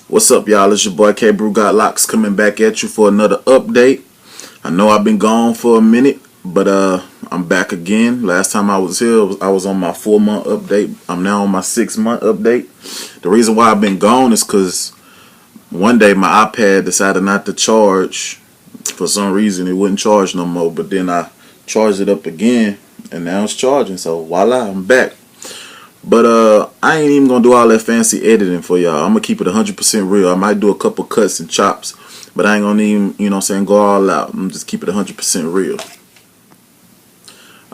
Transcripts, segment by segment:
What's up, y'all? It's your boy K Brew Got Locks coming back at you for another update. I know I've been gone for a minute, but I'm back again. Last time I was here, I was on my 4-month update. I'm now on my 6-month update. The reason why I've been gone is because one day my iPad decided not to charge. For some reason, it wouldn't charge no more. But then I charged it up again, and now it's charging. So voila, I'm back. But I ain't even gonna do all that fancy editing for y'all. I'm gonna keep it 100% real. I might do a couple cuts and chops, but I ain't gonna even, go all out. I'm just keep it 100% real.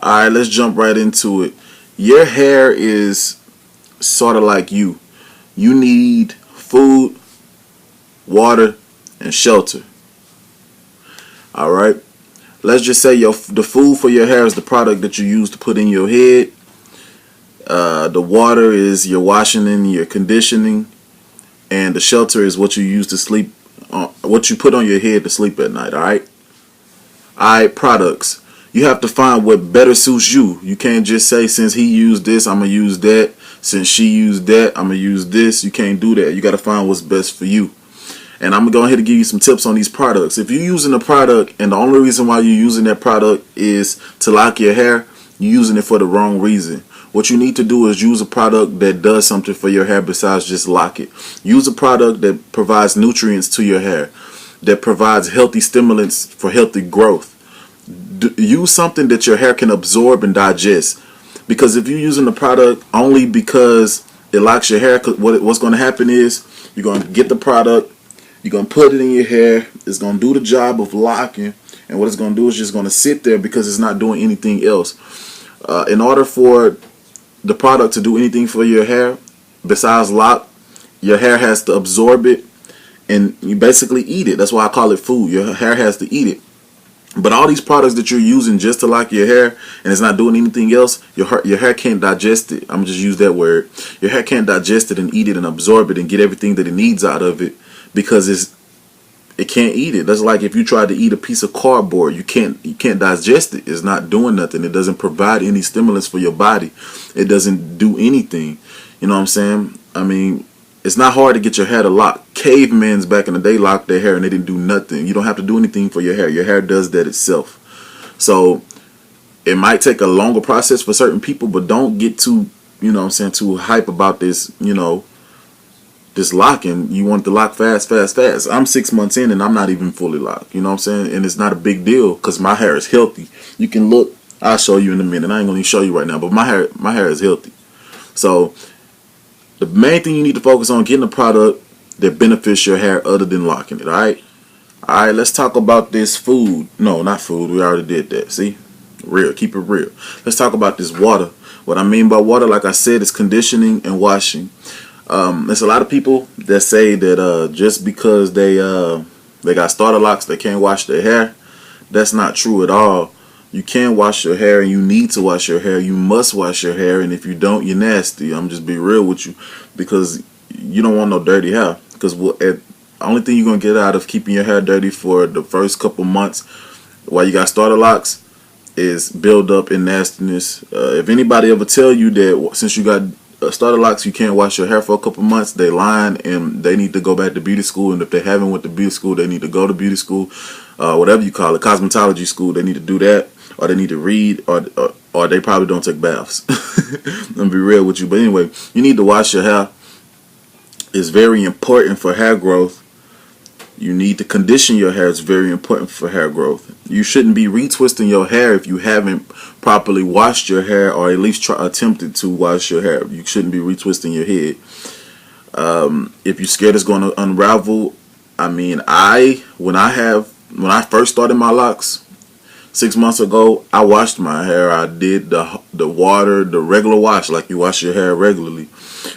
Alright, let's jump right into it. Your hair is sort of like you. You need food, water, and shelter. Alright? Let's just say the food for your hair is the product that you use to put in your head. The water is your washing and your conditioning, and the shelter is what you use to sleep, what you put on your head to sleep at night. All right. Products. You have to find what better suits you. You can't just say, since he used this, I'm gonna use that. Since she used that, I'm gonna use this. You can't do that. You got to find what's best for you. And I'm gonna go ahead and give you some tips on these products. If you're using a product and the only reason why you're using that product is to lock your hair, you're using it for the wrong reason. What you need to do is use a product that does something for your hair besides just lock it. Use a product that provides nutrients to your hair, that provides healthy stimulants for healthy growth. Use something that your hair can absorb and digest. Because if you're using the product only because it locks your hair, what's going to happen is you're going to get the product, you're going to put it in your hair, it's going to do the job of locking, and what it's going to do is just going to sit there because it's not doing anything else. In order for the product to do anything for your hair besides lock, your hair has to absorb it, and you basically eat it. That's why I call it food. Your hair has to eat it. But all these products that you're using just to lock your hair and it's not doing anything else, your hair can't digest it. I'm just use that word. Your hair can't digest it and eat it and absorb it and get everything that it needs out of it because it can't eat it. That's like if you tried to eat a piece of cardboard, you can't digest it. It's not doing nothing. It doesn't provide any stimulants for your body. It doesn't do anything. You know what I'm saying? I mean, it's not hard to get your hair to lock. Cavemen's back in the day locked their hair and they didn't do nothing. You don't have to do anything for your hair. Your hair does that itself. So it might take a longer process for certain people, but don't get too, too hype about this, this locking. You want to lock fast. I'm 6 months in and I'm not even fully locked. You know what I'm saying? And it's not a big deal because my hair is healthy. You can look. I'll show you in a minute. I ain't gonna show you right now, but my hair is healthy. So the main thing you need to focus on getting a product that benefits your hair other than locking it. All right. Let's talk about this food. No, not food. We already did that. See, real. Keep it real. Let's talk about this water. What I mean by water, like I said, is conditioning and washing. There's a lot of people that say that just because they got starter locks, they can't wash their hair. That's not true at all. You can wash your hair and you need to wash your hair. You must wash your hair, and if you don't, you're nasty. I'm just be real with you because you don't want no dirty hair. Because the only thing you're going to get out of keeping your hair dirty for the first couple months while you got starter locks is build up in nastiness. If anybody ever tell you that since you got starter locks you can't wash your hair for a couple months, they lying and they need to go back to beauty school. And if they haven't went to beauty school, they need to go to beauty school, whatever you call it, cosmetology school. They need to do that, or they need to read, or they probably don't take baths. I'm gonna be real with you. But anyway, you need to wash your hair. It's very important for hair growth. You need to condition your hair. It's very important for hair growth. You shouldn't be retwisting your hair if you haven't properly washed your hair, or at least attempted to wash your hair. You shouldn't be retwisting your head. If you're scared it's going to unravel, I mean, when I first started my locks 6 months ago, I washed my hair. I did the water, the regular wash, like you wash your hair regularly.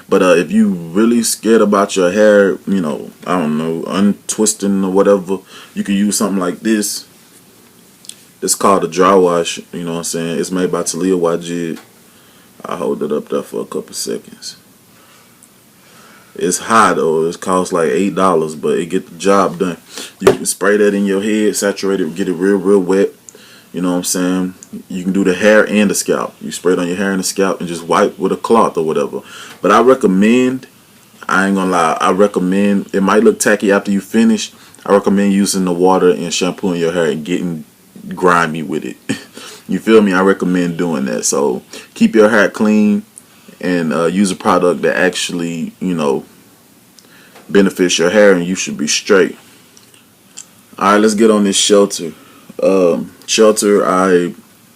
But if you really scared about your hair, I don't know, untwisting or whatever, you can use something like this. It's called a dry wash. You know what I'm saying? It's made by Talia Wajid. I hold it up there for a couple seconds. It's high though. It costs like $8, but it get the job done. You can spray that in your head, saturate it, get it real wet. You know what I'm saying? You can do the hair and the scalp. You spray it on your hair and the scalp and just wipe with a cloth or whatever. But I recommend I ain't gonna lie, I recommend, it might look tacky after you finish, I recommend using the water and shampooing your hair and getting grimy with it. You feel me? I recommend doing that. So keep your hair clean and use a product that actually, benefits your hair, and you should be straight. Alright, let's get on this shelter. Shelter, I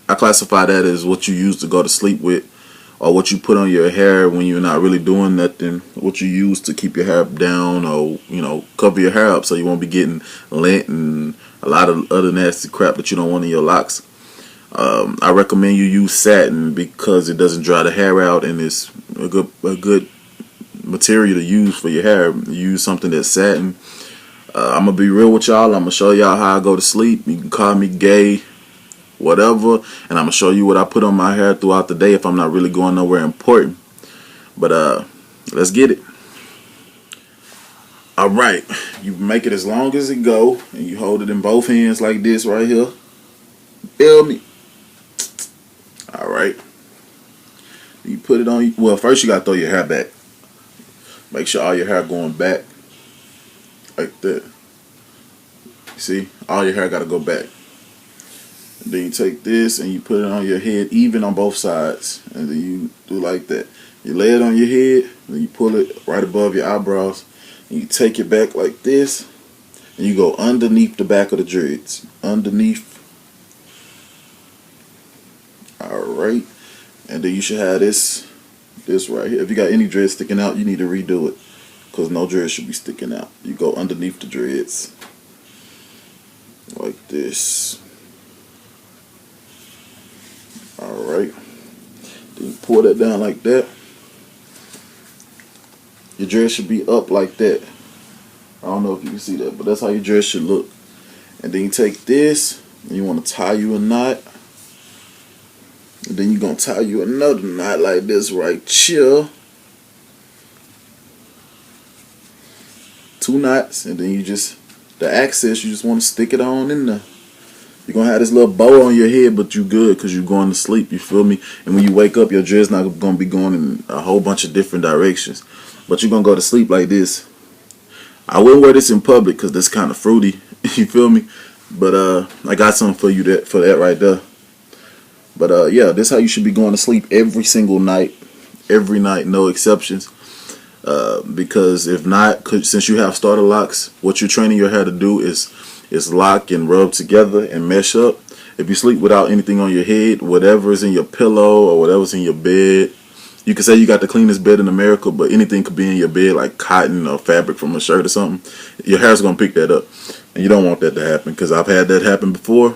classify that as what you use to go to sleep with, or what you put on your hair when you're not really doing nothing, what you use to keep your hair down, or cover your hair up so you won't be getting lint and a lot of other nasty crap that you don't want in your locks. I recommend you use satin because it doesn't dry the hair out, and it's a good material to use for your hair. Use something that's satin. I'm gonna be real with y'all. I'm gonna show y'all how I go to sleep. You can call me gay, whatever, and I'm gonna show you what I put on my hair throughout the day if I'm not really going nowhere important. But let's get it. All right, you make it as long as it go, and you hold it in both hands like this right here. Feel me? All right. You put it on. Well, first you gotta throw your hair back. Make sure all your hair going back like that. You see, all your hair gotta go back. And then you take this and you put it on your head, even on both sides, and then you do like that. You lay it on your head, then you pull it right above your eyebrows, and you take it back like this, and you go underneath the back of the dreads, underneath. All right, and then you should have this right here. If you got any dreads sticking out, you need to redo it, because no dreads should be sticking out. You go underneath the dreads like this. Alright, then you pull that down like that. Your dress should be up like that. I don't know if you can see that, but that's how your dress should look. And then you take this and you want to tie you a knot, and then you're going to tie you another knot like this right here. 2 knots, and then the access, you just want to stick it on in there. You're going to have this little bow on your head, but you good because you're going to sleep, you feel me? And when you wake up, your dread's not going to be going in a whole bunch of different directions. But you're going to go to sleep like this. I wouldn't wear this in public because that's kind of fruity, you feel me? But I got something for you for that right there. But yeah, this is how you should be going to sleep every single night. Every night, no exceptions. Because if not, since you have starter locks, what you're training your hair to do is lock and rub together and mesh up. If you sleep without anything on your head, whatever is in your pillow or whatever's in your bed, you can say you got the cleanest bed in America, but anything could be in your bed, like cotton or fabric from a shirt or something. Your hair's going to pick that up, and you don't want that to happen, because I've had that happen before.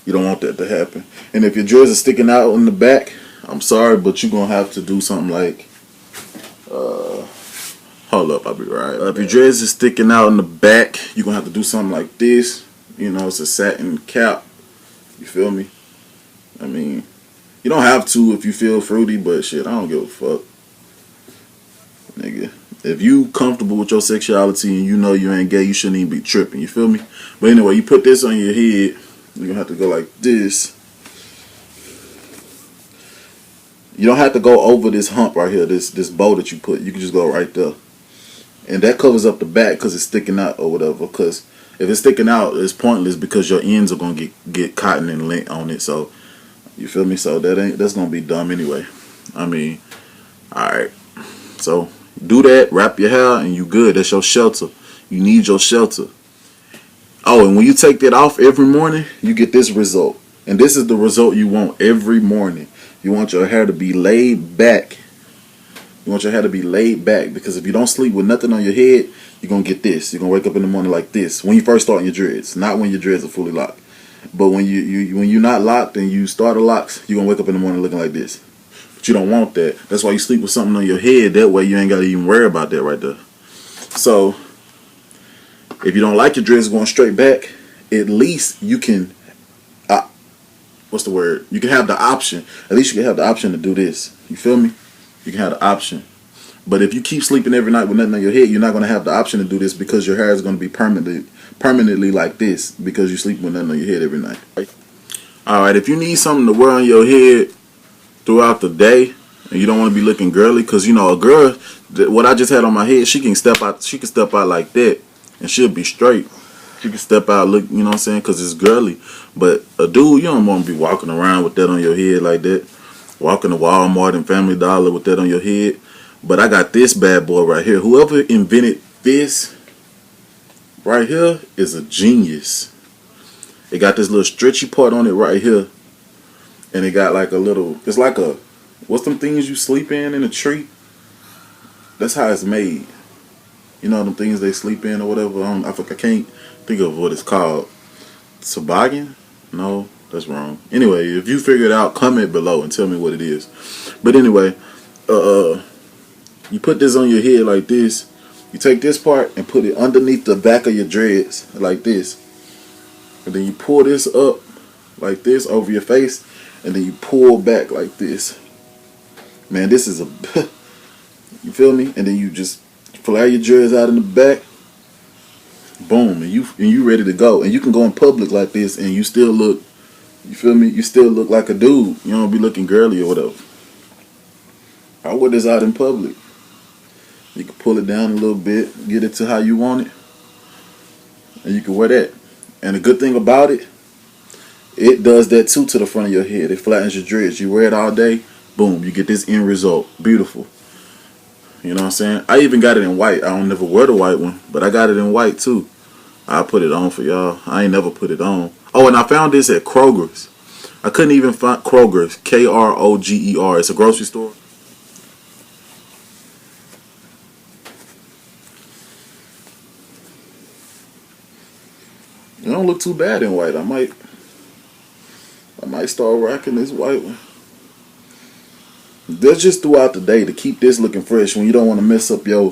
You don't want that to happen. And if your dreads are sticking out in the back, I'm sorry, but you're going to have to do something like, hold up, I'll be right. If your dreads is sticking out in the back, you're going to have to do something like this. It's a satin cap. You feel me? I mean, you don't have to if you feel fruity, but shit, I don't give a fuck. Nigga, if you comfortable with your sexuality and you know you ain't gay, you shouldn't even be tripping. You feel me? But anyway, you put this on your head. You're going to have to go like this. You don't have to go over this hump right here, this bow that you put. You can just go right there. And that covers up the back because it's sticking out or whatever. Because if it's sticking out, it's pointless because your ends are going to get cotton and lint on it. So, you feel me? So that's going to be dumb anyway. I mean, alright. So, do that, wrap your hair, and you good. That's your shelter. You need your shelter. Oh, and when you take that off every morning, you get this result. And this is the result you want every morning. You want your hair to be laid back. You want your hair to be laid back, because if you don't sleep with nothing on your head, you're going to get this. You're going to wake up in the morning like this when you first start your dreads, not when your dreads are fully locked. But when you're not locked and you start the locks, you're going to wake up in the morning looking like this. But you don't want that. That's why you sleep with something on your head. That way you ain't got to even worry about that right there. So, if you don't like your dreads going straight back, at least you can, what's the word? You can have the option. At least you can have the option to do this. You feel me? You can have the option. But if you keep sleeping every night with nothing on your head, you're not going to have the option to do this, because your hair is going to be permanently like this, because you sleep with nothing on your head every night. Alright, if you need something to wear on your head throughout the day and you don't want to be looking girly, because you know a girl, what I just had on my head, she can step out. She can step out like that, and she'll be straight. She can step out, look, you know what I'm saying, because it's girly. But a dude, you don't want to be walking around with that on your head like that. Walking to Walmart and Family Dollar with that on your head. But I got this bad boy right here. Whoever invented this right here is a genius. It got this little stretchy part on it right here. And it got like a little, it's like a, what's them things you sleep in a tree? That's how it's made. You know them things they sleep in or whatever. I can't think of what it's called. Toboggan? No, that's wrong. Anyway, if you figure it out, comment below and tell me what it is. But anyway, you put this on your head like this. You take this part and put it underneath the back of your dreads like this. And then you pull this up like this over your face. And then you pull back like this. Man, this is a... you feel me? And then you just flare your dreads out in the back. Boom. And you ready to go. And you can go in public like this and you still look... You feel me? You still look like a dude. You don't be looking girly or whatever. I wear this out in public. You can pull it down a little bit, get it to how you want it, and you can wear that. And the good thing about it, it does that too to the front of your head. It flattens your dreads. You wear it all day, boom, you get this end result. Beautiful. You know what I'm saying? I even got it in white. I don't never wear the white one, but I got it in white too. I'll put it on for y'all. I ain't never put it on. Oh, and I found this at Kroger's. I couldn't even find Kroger's. Kroger. It's a grocery store. It don't look too bad in white. I might start rocking this white one. That's just throughout the day to keep this looking fresh. When you don't want to mess up your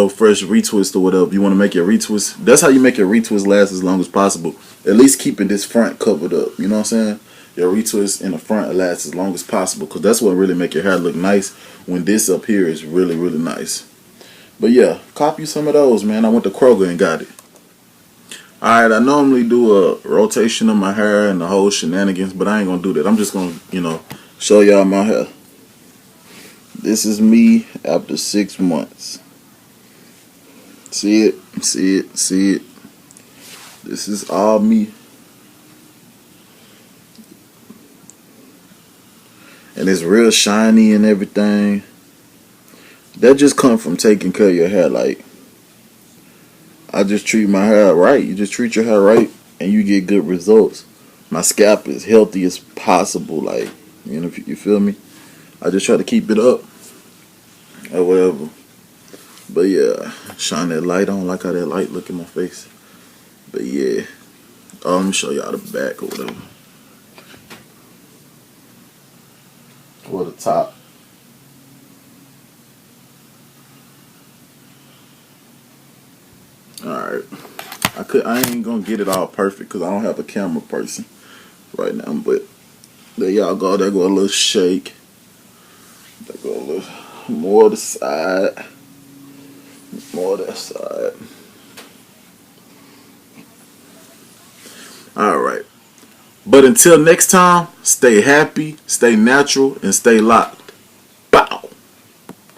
fresh retwist or whatever, you want to make your retwist. That's how you make your retwist last as long as possible. At least keeping this front covered up. You know what I'm saying? Your retwist in the front lasts as long as possible, because that's what really make your hair look nice. When this up here is really, really nice. But yeah, copy some of those, man. I went to Kroger and got it. Alright, I normally do a rotation of my hair and the whole shenanigans, but I ain't gonna do that. I'm just gonna, show y'all my hair. This is me after 6 months. See it? See it? See it? This is all me. And it's real shiny and everything. That just comes from taking care of your hair. Like, I just treat my hair right. You just treat your hair right and you get good results. My scalp is healthy as possible. Like, you feel me? I just try to keep it up or whatever. But yeah, shine that light on. Like how that light look in my face. But yeah, let me show y'all the back or whatever. Or the top. Alright, I ain't gonna get it all perfect because I don't have a camera person right now, but there y'all go. There go a little shake. There go a little more to the side, more to that side. Alright, but until next time, stay happy, stay natural, and stay locked.